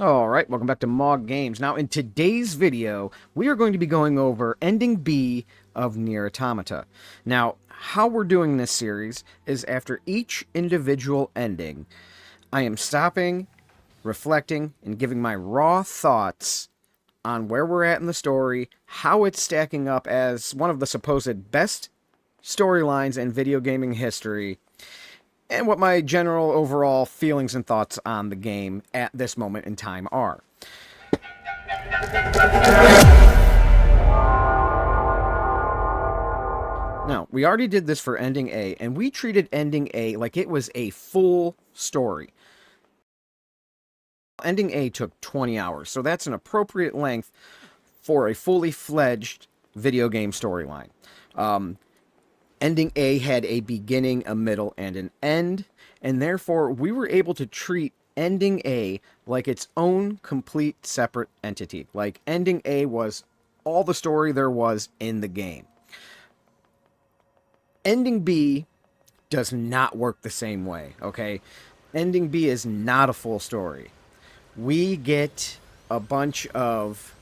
Alright, welcome back to Mawg Games. Now, in today's video, we are going to be going over Ending B of Nier Automata. Now, how we're doing this series is after each individual ending, I am stopping, reflecting, and giving my raw thoughts on where we're at in the story, how it's stacking up as one of the supposed best storylines in video gaming history, and what my general overall feelings and thoughts on the game at this moment in time are. Now, we already did this for Ending A, and we treated Ending A like it was a full story. Ending A took 20 hours, so that's an appropriate length for a fully fledged video game storyline. Ending A had a beginning, a middle, and an end, and therefore we were able to treat Ending A like its own complete separate entity. Like Ending A was all the story there was in the game. Ending B does not work the same way, okay? Ending B is not a full story. We get a bunch of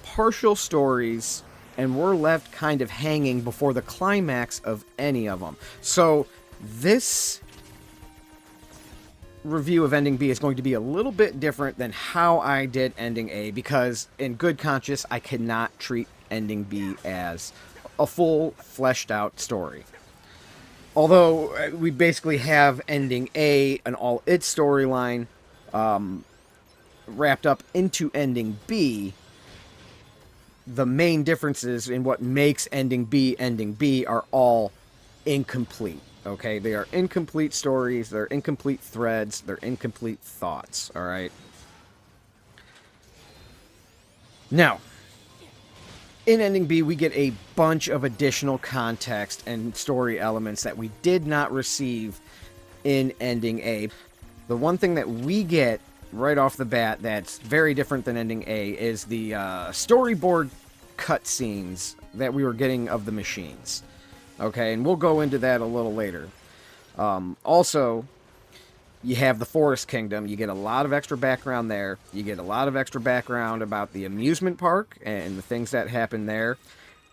partial stories, and we're left kind of hanging before the climax of any of them. So this review of Ending B is going to be a little bit different than how I did Ending A, because in good conscience, I cannot treat Ending B as a full, fleshed out story. Although we basically have Ending A and all its storyline wrapped up into Ending B, the main differences in what makes Ending B are all incomplete. Okay, they are incomplete stories, they're incomplete threads, they're incomplete thoughts. All right. Now, in Ending B, we get a bunch of additional context and story elements that we did not receive in Ending A. The one thing that we get right off the bat that's very different than Ending A is the storyboard cutscenes that we were getting of the machines. Okay, and we'll go into that a little later. Also, you have the Forest Kingdom. You get a lot of extra background there. You get a lot of extra background about the amusement park and the things that happen there.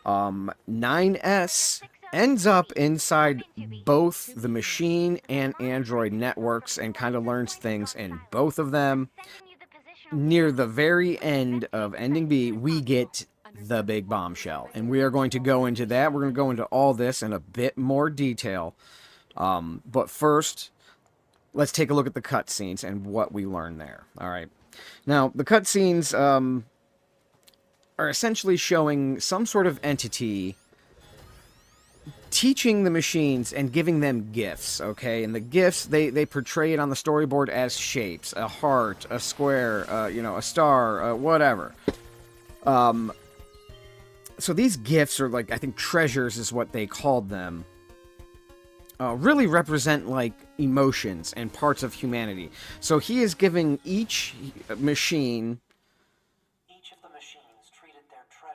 9S ends up inside both the machine and android networks and kind of learns things in both of them. Near the very end of Ending B, we get the big bombshell, and we are going to go into that. We're going to go into all this in a bit more detail. But first, let's take a look at the cutscenes and what we learn there. All right. Now, the cutscenes are essentially showing some sort of entity teaching the machines and giving them gifts, okay? And the gifts, they portray it on the storyboard as shapes. A heart, a square, a star, whatever. So these gifts are like, I think treasures is what they called them. Really represent like emotions and parts of humanity. So he is giving each machine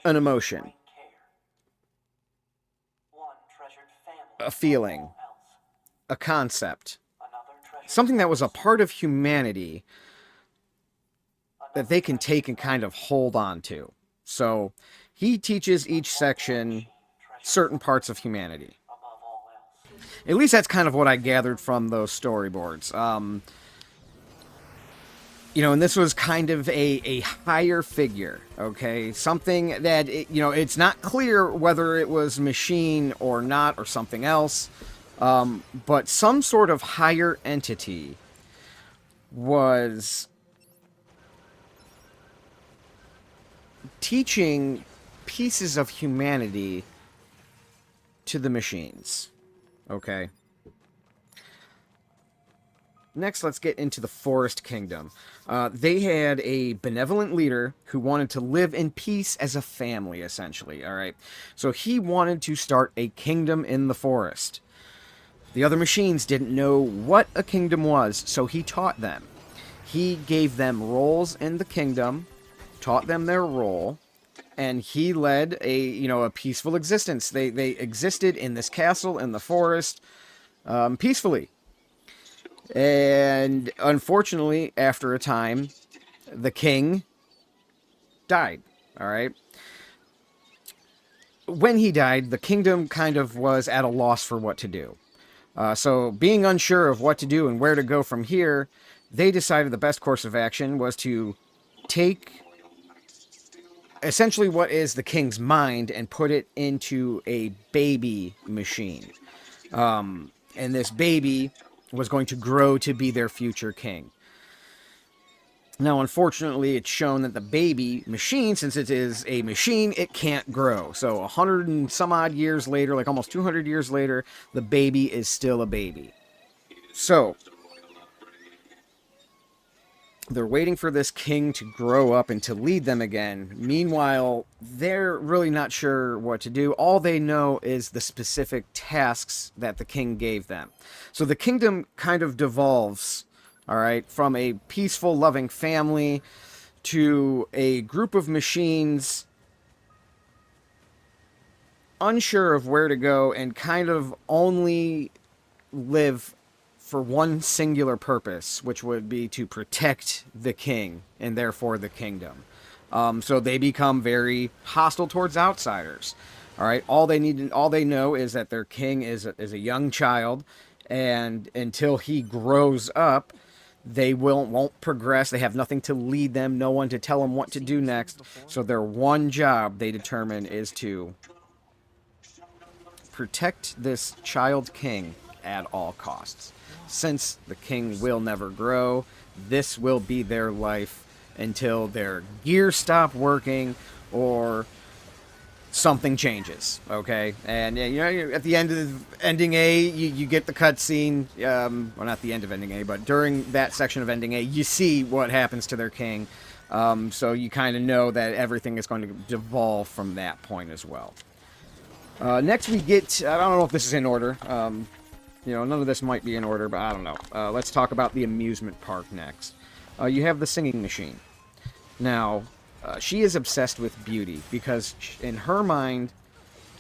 an emotion, a feeling, a concept, something that was a part of humanity that they can take and kind of hold on to. So he teaches each section certain parts of humanity. At least that's kind of what I gathered from those storyboards. And this was kind of a higher figure, okay? Something that, it's not clear whether it was machine or not or something else, but some sort of higher entity was teaching pieces of humanity to the machines, okay? Next, let's get into the Forest Kingdom. They had a benevolent leader who wanted to live in peace as a family, essentially, all right? So he wanted to start a kingdom in the forest. The other machines didn't know what a kingdom was, so he taught them. He gave them roles in the kingdom, taught them their role, and he led a peaceful existence. They existed in this castle in the forest peacefully. And unfortunately, after a time, the king died. All right. When he died, the kingdom kind of was at a loss for what to do. So, being unsure of what to do and where to go from here, they decided the best course of action was to take essentially what is the king's mind and put it into a baby machine. And this baby was going to grow to be their future king. Now, unfortunately, it's shown that the baby machine, since it is a machine, it can't grow. So 100 and some odd years later, like almost 200 years later, the baby is still a baby. So they're waiting for this king to grow up and to lead them again. Meanwhile, they're really not sure what to do. All they know is the specific tasks that the king gave them. So the kingdom kind of devolves, all right, from a peaceful, loving family to a group of machines unsure of where to go and kind of only live for one singular purpose, which would be to protect the king and therefore the kingdom. So they become very hostile towards outsiders. All right, all they know is that their king is a young child, and until he grows up, they won't progress. They have nothing to lead them, no one to tell them what to do next. So their one job, they determine, is to protect this child king at all costs. Since the king will never grow, this will be their life until their gears stop working or something changes, okay? And you know, at the end of ending A, you get the cutscene. Well, not the end of ending A, but during that section of ending A, you see what happens to their king. So you kind of know that everything is going to devolve from that point as well. Next we get, I don't know if this is in order. You know, none of this might be in order, but I don't know. Let's talk about the amusement park next. You have the singing machine. Now, she is obsessed with beauty because in her mind,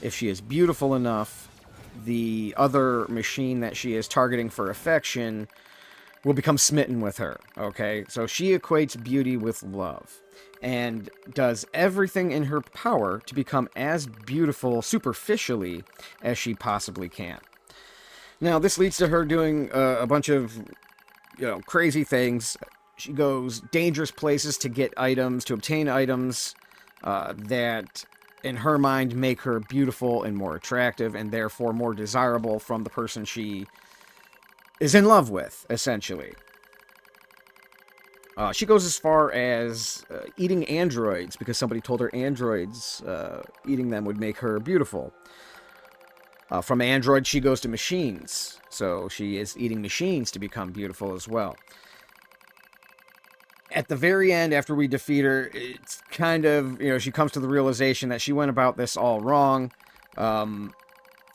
if she is beautiful enough, the other machine that she is targeting for affection will become smitten with her, okay? So she equates beauty with love and does everything in her power to become as beautiful superficially as she possibly can. Now, this leads to her doing a bunch of, you know, crazy things. She goes dangerous places to get items, to obtain items that, in her mind, make her beautiful and more attractive, and therefore more desirable from the person she is in love with, essentially. She goes as far as eating androids, because somebody told her androids, eating them would make her beautiful. From androids, she goes to machines. So she is eating machines to become beautiful as well. At the very end, after we defeat her, it's kind of, you know, she comes to the realization that she went about this all wrong. And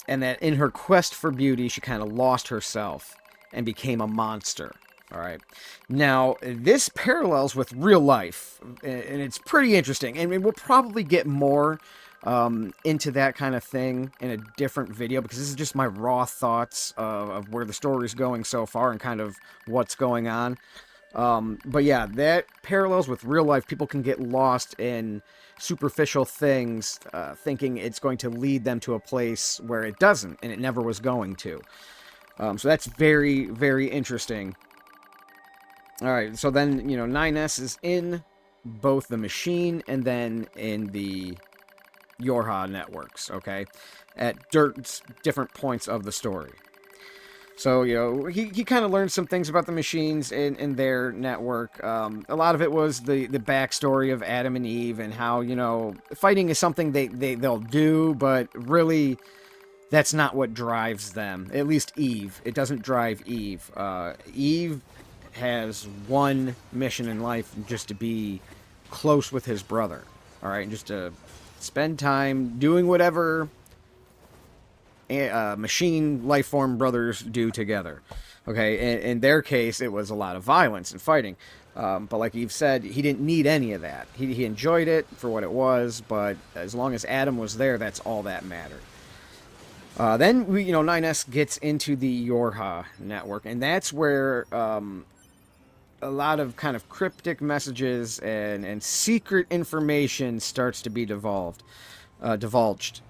that in her quest for beauty, she kind of lost herself and became a monster. All right. Now, this parallels with real life, and it's pretty interesting. And we'll probably get more into that kind of thing in a different video, because this is just my raw thoughts of where the story's going so far and kind of what's going on. But yeah, that parallels with real life. People can get lost in superficial things, thinking it's going to lead them to a place where it doesn't, and it never was going to. So that's very, very interesting. Alright, so then, you know, 9S is in both the machine and then in the Yorha networks, okay? At different points of the story. So, you know, he kind of learned some things about the machines in their network. A lot of it was the backstory of Adam and Eve and how, you know, fighting is something they'll do, but really that's not what drives them. At least Eve. It doesn't drive Eve. Eve has one mission in life, just to be close with his brother. Alright, and just to spend time doing whatever machine life form brothers do together. Okay, in their case, it was a lot of violence and fighting. But like Eve said, he didn't need any of that. He enjoyed it for what it was, but as long as Adam was there, that's all that mattered. Then, 9S gets into the Yorha network, and that's where a lot of kind of cryptic messages and secret information starts to be divulged.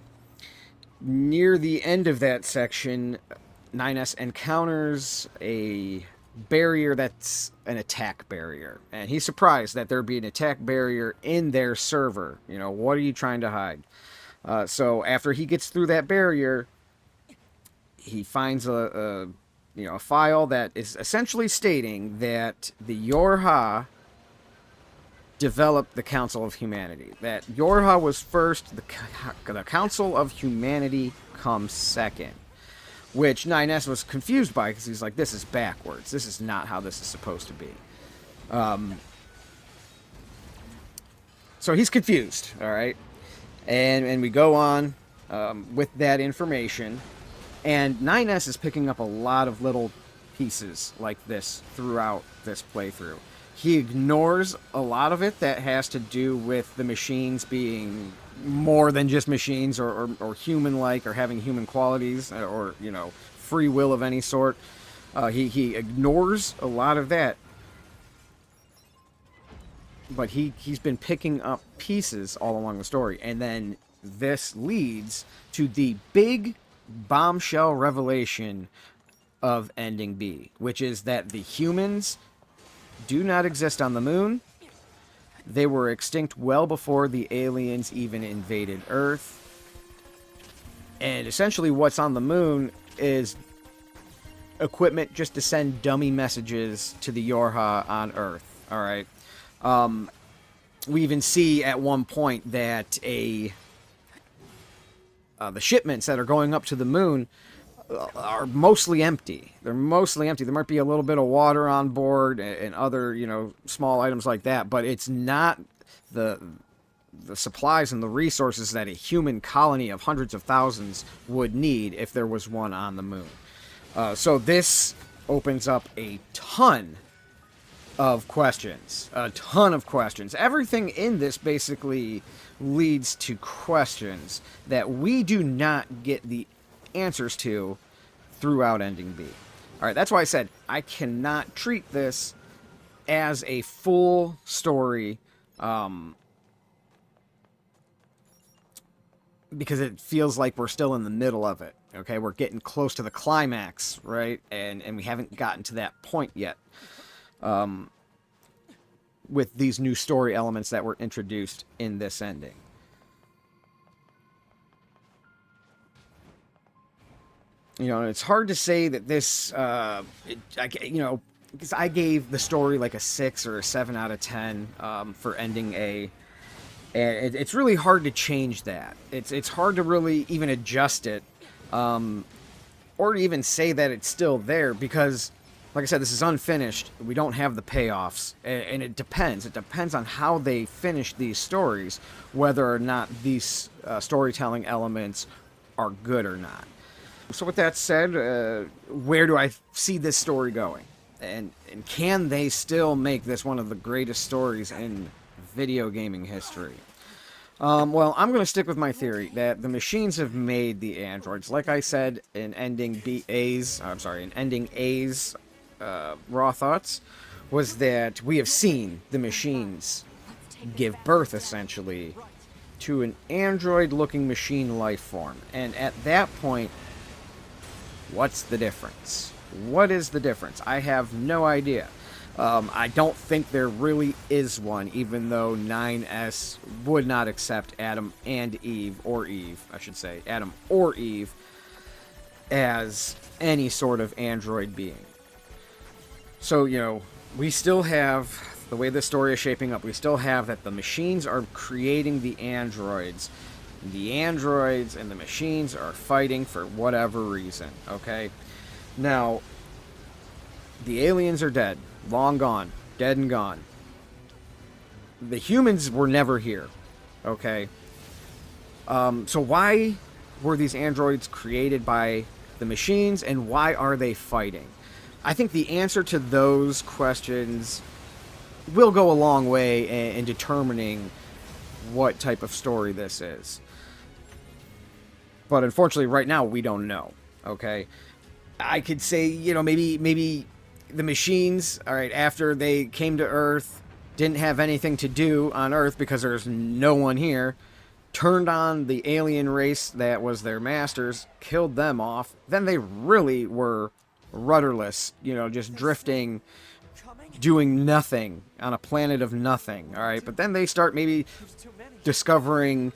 Near the end of that section, 9S encounters a barrier that's an attack barrier. And he's surprised that there be an attack barrier in their server. You know, what are you trying to hide? So after he gets through that barrier, he finds a file that is essentially stating that the Yorha developed the Council of Humanity. That Yorha was first, the Council of Humanity comes second. Which 9S was confused by, because he's like, this is backwards. This is not how this is supposed to be. So he's confused, all right? And we go on with that information. And 9S is picking up a lot of little pieces like this throughout this playthrough. He ignores a lot of it that has to do with the machines being more than just machines or human-like or having human qualities or, free will of any sort. He ignores a lot of that. But he's been picking up pieces all along the story. And then this leads to the big bombshell revelation of Ending B, which is that the humans do not exist on the moon. They were extinct well before the aliens even invaded Earth. And essentially what's on the moon is equipment just to send dummy messages to the Yorha on Earth. All right. We even see at one point that the shipments that are going up to the moon are mostly empty. They're mostly empty. There might be a little bit of water on board and other, small items like that, but it's not the supplies and the resources that a human colony of hundreds of thousands would need if there was one on the moon. So this opens up a ton of questions. A ton of questions. Everything in this basically leads to questions that we do not get the answers to throughout Ending B. Alright, that's why I said I cannot treat this as a full story, because it feels like we're still in the middle of it. Okay, we're getting close to the climax, right? And we haven't gotten to that point yet. With these new story elements that were introduced in this ending. It's hard to say that this, because I gave the story like a 6 or a 7 out of 10 for Ending A. And it's really hard to change that. It's hard to really even adjust it, or even say that it's still there, because, like I said, this is unfinished. We don't have the payoffs, and it depends. It depends on how they finish these stories, whether or not these storytelling elements are good or not. So with that said, where do I see this story going? And can they still make this one of the greatest stories in video gaming history? Well, I'm going to stick with my theory that the machines have made the androids. Like I said in Ending A's Raw Thoughts, was that we have seen the machines give birth, essentially, to an android-looking machine life form. And at that point, what's the difference? What is the difference? I have no idea. I don't think there really is one, even though 9S would not accept Adam and Eve, or Eve, I should say, Adam or Eve, as any sort of android being. So, we still have, the way this story is shaping up, we still have that the machines are creating the androids. The androids and the machines are fighting for whatever reason, okay? Now, the aliens are dead. Long gone. Dead and gone. The humans were never here, okay? So why were these androids created by the machines, and why are they fighting? I think the answer to those questions will go a long way in determining what type of story this is. But unfortunately, right now, we don't know, okay? I could say, maybe the machines, all right, after they came to Earth, didn't have anything to do on Earth because there's no one here, turned on the alien race that was their masters, killed them off. Then they really were rudderless, just drifting, doing nothing on a planet of nothing, all right? But then they start maybe discovering,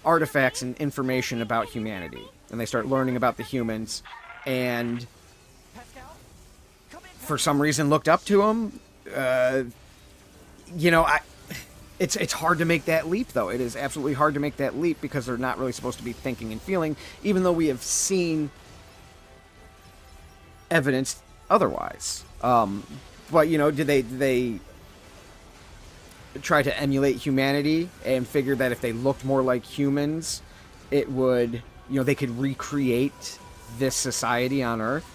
artifacts and information about humanity. And they start learning about the humans, and for some reason looked up to them. It's hard to make that leap, though. It is absolutely hard to make that leap because they're not really supposed to be thinking and feeling, even though we have seen evidence otherwise. But, did they try to emulate humanity and figure that if they looked more like humans, it would, they could recreate this society on Earth?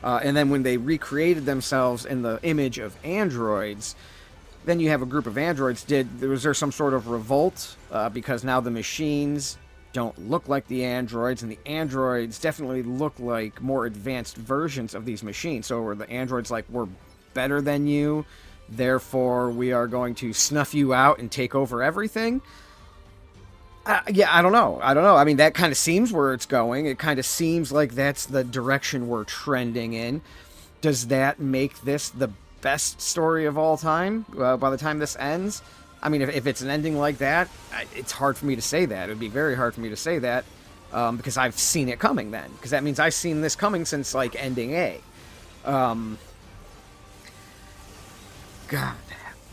And then when they recreated themselves in the image of androids, then you have a group of androids. Was there some sort of revolt? Because now the machines don't look like the androids, and the androids definitely look like more advanced versions of these machines. So were the androids like, we're better than you, therefore we are going to snuff you out and take over everything? I don't know. I mean, that kind of seems where it's going. It kind of seems like that's the direction we're trending in. Does that make this the best story of all time by the time this ends? I mean, if it's an ending like that, it's hard for me to say that. It would be very hard for me to say that because I've seen it coming then. Because that means I've seen this coming since, like, ending A. God.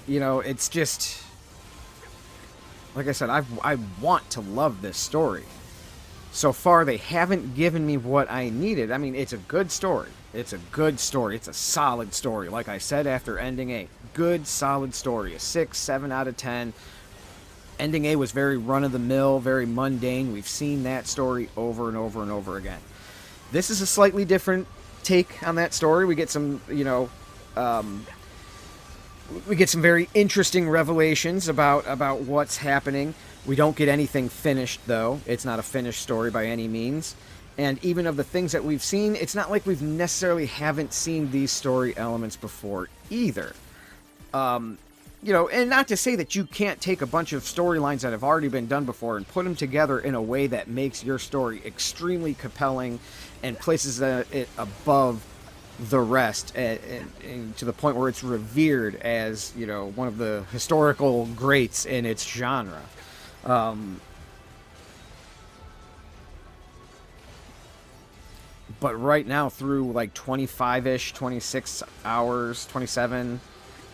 It's just... Like I said, I want to love this story. So far, they haven't given me what I needed. I mean, it's a good story. It's a good story. It's a solid story. Like I said after Ending A. Good, solid story. A 6, 7 out of 10. Ending A was very run-of-the-mill, very mundane. We've seen that story over and over and over again. This is a slightly different take on that story. We get some, we get some very interesting revelations about what's happening. We don't get anything finished, though. It's not a finished story by any means. And even of the things that we've seen, it's not like we've necessarily haven't seen these story elements before either. And not to say that you can't take a bunch of storylines that have already been done before and put them together in a way that makes your story extremely compelling and places it above the rest, and to the point where it's revered as, one of the historical greats in its genre. But right now, through like 25-ish, 26 hours, 27,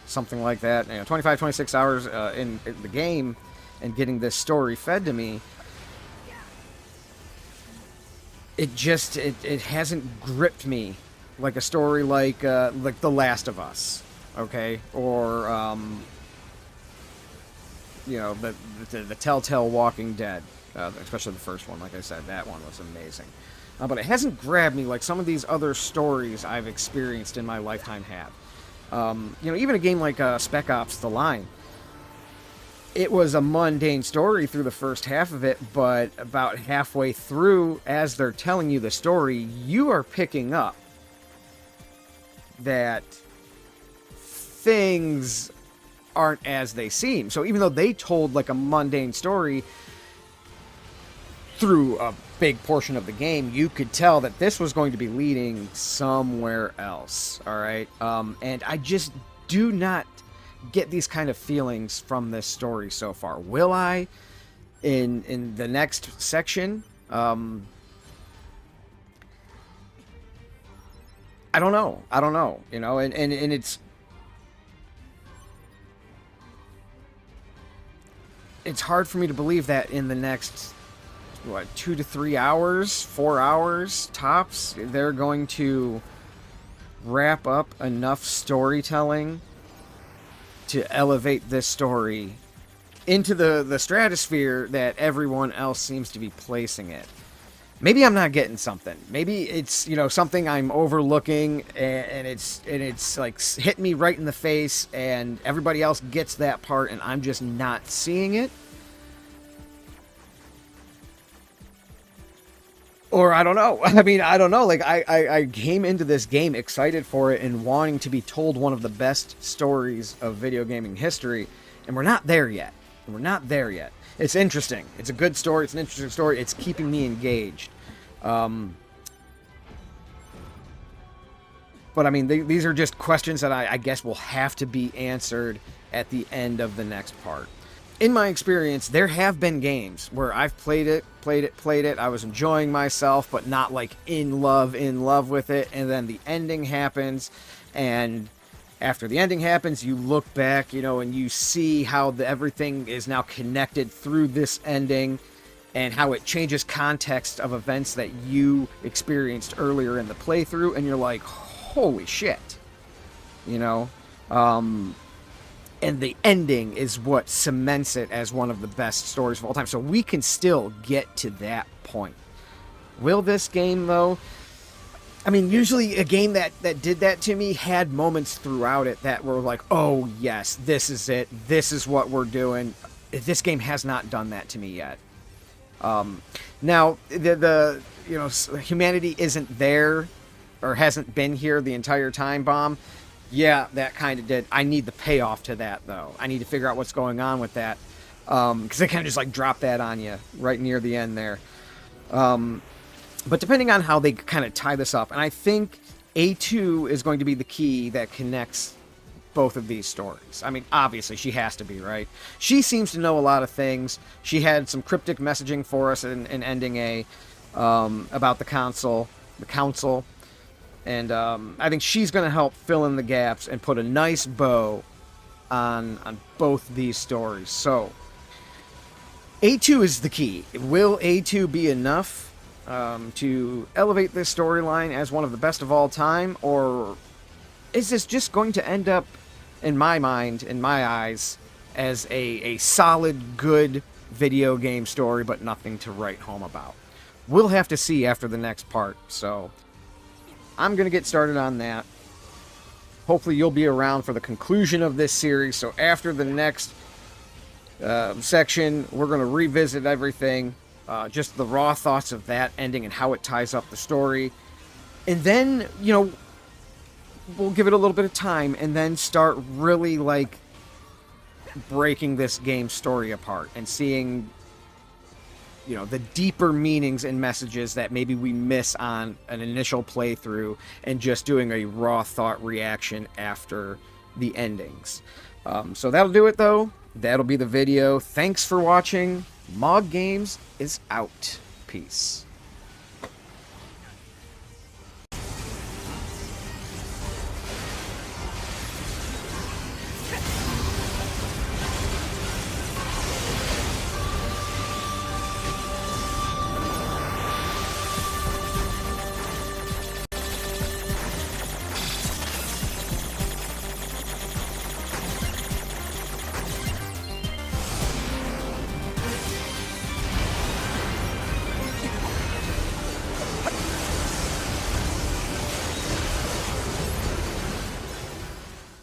something like that, 25, 26 hours in the game, and getting this story fed to me, it hasn't gripped me like a story like The Last of Us, okay, or the Telltale Walking Dead, especially the first one. Like I said, that one was amazing, but it hasn't grabbed me like some of these other stories I've experienced in my lifetime have. Even a game like Spec Ops: The Line. It was a mundane story through the first half of it, but about halfway through, as they're telling you the story, you are picking up that things aren't as they seem. So even though they told like a mundane story through a big portion of the game, you could tell that this was going to be leading somewhere else. All right. And I just do not get these kind of feelings from this story so far. Will I in the next section? I don't know, and it's hard for me to believe that in the next, 2 to 3 hours, 4 hours, tops, they're going to wrap up enough storytelling to elevate this story into the stratosphere that everyone else seems to be placing it. Maybe I'm not getting something. Maybe it's, something I'm overlooking, and it's like hitting me right in the face, and everybody else gets that part, and I'm just not seeing it. Or I don't know. I mean, I don't know. Like, I came into this game excited for it and wanting to be told one of the best stories of video gaming history, and we're not there yet. We're not there yet. It's interesting. It's a good story. It's an interesting story. It's keeping me engaged. But I mean, these are just questions that I guess will have to be answered at the end of the next part. In my experience, there have been games where I've played it. I was enjoying myself, but not like in love with it. And then the ending happens, and after the ending happens, you look back, and you see how everything is now connected through this ending, and how it changes context of events that you experienced earlier in the playthrough, and you're like, holy shit, and the ending is what cements it as one of the best stories of all time. So we can still get to that point. Will this game, though? I mean, usually a game that did that to me had moments throughout it that were like, oh, yes, this is it. This is what we're doing. This game has not done that to me yet. Now, humanity isn't there or hasn't been here the entire time bomb. Yeah, that kind of did. I need the payoff to that, though. I need to figure out what's going on with that. Because they kind of just, like, drop that on you right near the end there. But depending on how they kind of tie this up, and I think A2 is going to be the key that connects both of these stories. I mean, obviously, she has to be, right? She seems to know a lot of things. She had some cryptic messaging for us in Ending A about the council. And I think she's going to help fill in the gaps and put a nice bow on both these stories. So, A2 is the key. Will A2 be enough to elevate this storyline as one of the best of all time? Or is this just going to end up, in my mind, in my eyes, as a solid, good video game story, but nothing to write home about? We'll have to see after the next part, so I'm going to get started on that. Hopefully you'll be around for the conclusion of this series, so after the next section, we're going to revisit everything, just the raw thoughts of that ending and how it ties up the story. And then, we'll give it a little bit of time and then start really, like, breaking this game story apart and seeing the deeper meanings and messages that maybe we miss on an initial playthrough, and just doing a raw thought reaction after the endings. So that'll do it, though. That'll be the video. Thanks for watching. Mawg Games is out. Peace.